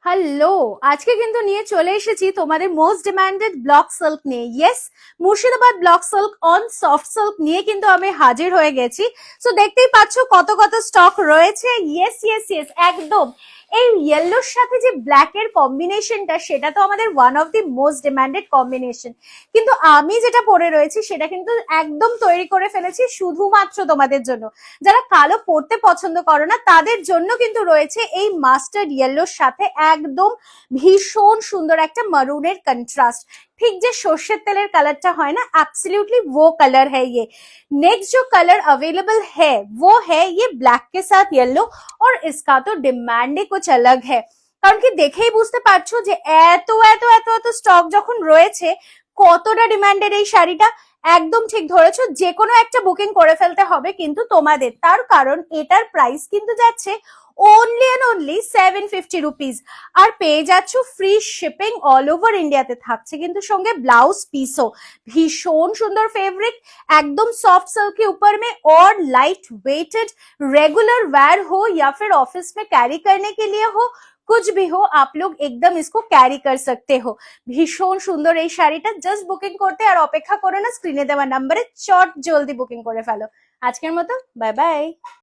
Hello, আজকে কিন্তু নিয়ে চলে এসেছি তোমাদের মোস্ট ডিমান্ডেড ব্লক সিল্ক নিয়ে। Yes, Murshidabad block silk on soft silk নিয়ে কিন্তু আমি হাজির হয়ে গেছি। সো দেখতেই পাচ্ছ কত কত স্টক রয়েছে। ইয়েস ইয়েস ইয়েস, একদম এই ইয়েলোর সাথে যে ব্ল্যাক এর কম্বিনেশনটা, সেটা তো আমাদের one of the most demanded combination. কিন্তু আমি যেটা পরে রয়েছি সেটা কিন্তু একদম তৈরি করে ফেলেছি শুধুমাত্র তোমাদের জন্য। যারা কালো পরতে পছন্দ করো না তাদের জন্য কিন্তু রয়েছে এই মাস্টার্ড ইয়েলোর সাথে একদম ভীষণ সুন্দর একটা মারুনের কন্ট্রাস্ট। ठीक যে সর্ষের তেলের কালারটা হয় না, एब्सोल्युटली वो कलर है ये। नेक्स्ट जो कलर अवेलेबल है वो है ये ब्लैक के साथ येलो, और इसका तो डिमांड ही कुछ अलग है। কারণ কি দেখেই বুঝতে পারছো যে এত এত এত এত স্টক যখন রয়েছে, কতটা ডিমান্ডেড এই শাড়িটা। একদম ঠিক ধরেছো, যে কোনো একটা বুকিং করে ফেলতে হবে কিন্তু তোমাদের, তার কারণ এটার প্রাইস কিন্তু যাচ্ছে অনলি এন্ড অনলি 750 রুপিস। আর পেয়ে যাচ্ছ ফ্রি শিপিং অল ওভার ইন্ডিয়াতে। থাকছে কিন্তু সঙ্গে ব্লাউজ পিসও। ভীষণ সুন্দর ফেব্রিक, एकदम सॉफ्ट सिल्क के ऊपर में और लाइट वेटेड। रेगुलर वेयर हो या फिर ऑफिस में कैरी करने के लिए हो, कुछ भी हो, आप लोग एकदम इसको ক্যারি कर सकते हो। ভীষণ সুন্দর এই শাড়িটা। জাস্ট বুকিং করতে আর অপেক্ষা করো না, স্ক্রিনে দেওয়া নাম্বারে চট জলদি বুকিং করে ফেলো। আজকের মতো বাই বাই।